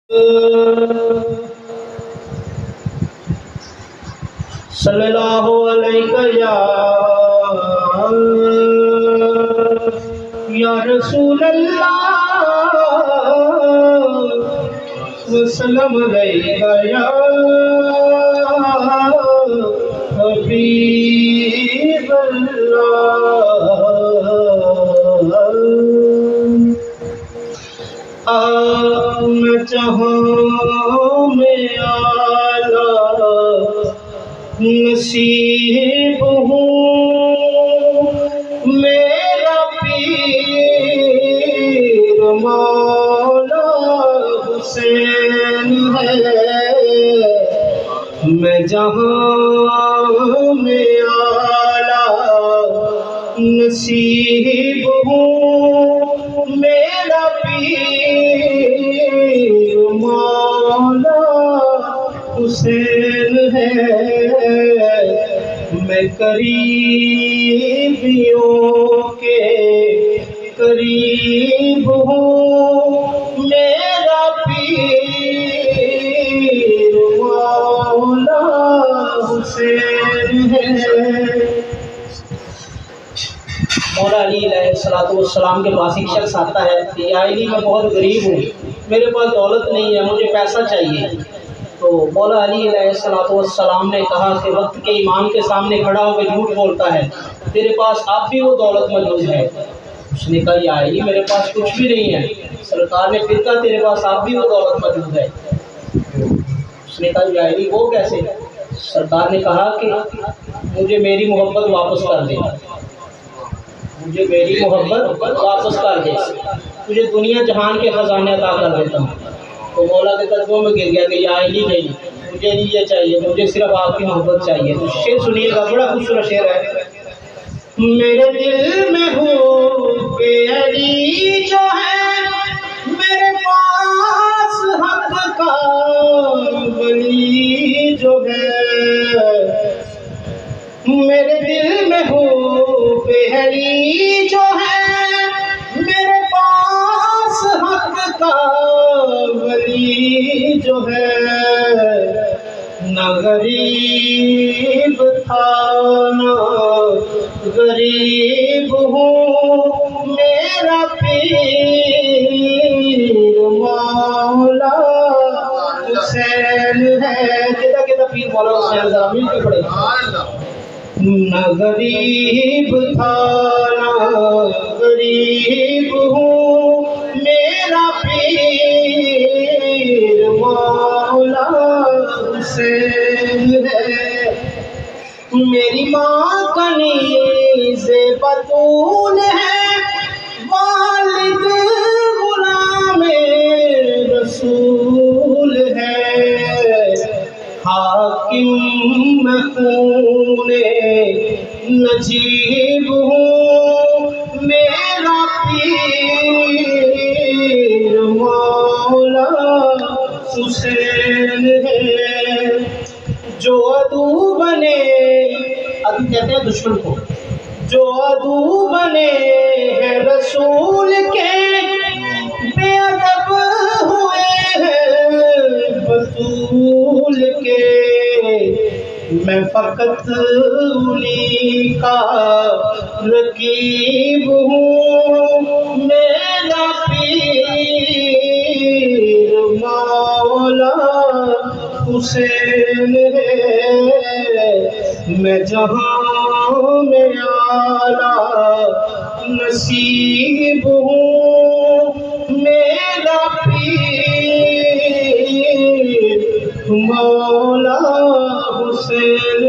صلی اللہ علیہ یا رسول اللہ وسلم علیہ یا حبیب اللہ۔ میں جہاں میں اعلیٰ نصیب ہوں، میرا پیر مولا حسین ہے۔ میں جہاں میں اعلیٰ نصیب ہوں، میرا پیر مولا حسین ہے۔ میں قریبیوں کے قریب ہوں، میرا پیر مولا حسین ہے۔ مولا علی علیہ السلام کے پاس ایک شخص آتا ہے کہ یا علی میں بہت غریب ہوں، میرے پاس دولت نہیں ہے، مجھے پیسہ چاہیے۔ تو مولا علی علیہ السلام نے کہا کہ وقت کے امام کے سامنے کھڑا ہو کے جھوٹ بولتا ہے، تیرے پاس اب بھی وہ دولت موجود ہے؟ اس نے کہا یا علی میرے پاس کچھ بھی نہیں ہے۔ سرکار نے پھر کہا تیرے پاس اب بھی وہ دولت موجود ہے؟ اس نے کہا یا علی وہ کیسے؟ سرکار نے کہا کہ مجھے میری محبت واپس کر دے، مجھے میری محبت واپس کر دے، تجھے دنیا جہان کے خزانے عطا کر دیتا ہوں۔ تو مولا کے قدموں میں گر گیا کہ یا علی نہیں، مجھے نہیں یہ چاہیے، مجھے صرف آپ کی محبت چاہیے۔ تو شعر سنیے گا، بڑا خوبصورت شعر ہے۔ میرے دل میں ہو کہ علی جو ہے، میرے پاس حق کا ولی جو ہے۔ میرے دل میں ہو کہ علی جو ہے، میرے پاس حق کا ولی جو ہے۔ نہ غریب تھا نہ غریب ہوں، میرا پیر مولا حسین ہے۔ کہتا پیر مولا حسین، ذرا مل کے پڑھے۔ نہ غریب تھا نہ غریب ہوں، میرا پیر مولا حسین ہے۔ میری ماں کا نیز بطول ہے، والد غلام رسول ہے۔ حاکم میں خون نجیب ہوں، میرا پیر مولا حسین ہے۔ جو عدو بنے، عدو کہتے ہیں دشمن کو، جو عدو بنے ہیں رسول کے، بے ادب ہوئے ہیں بطول کے۔ میں فقط انہی کا رقیب ہوں، میرا پیر مولا حسین ہے۔ میں جہاں میں اعلیٰ نصیب ہوں، میرا پیر مولا حسین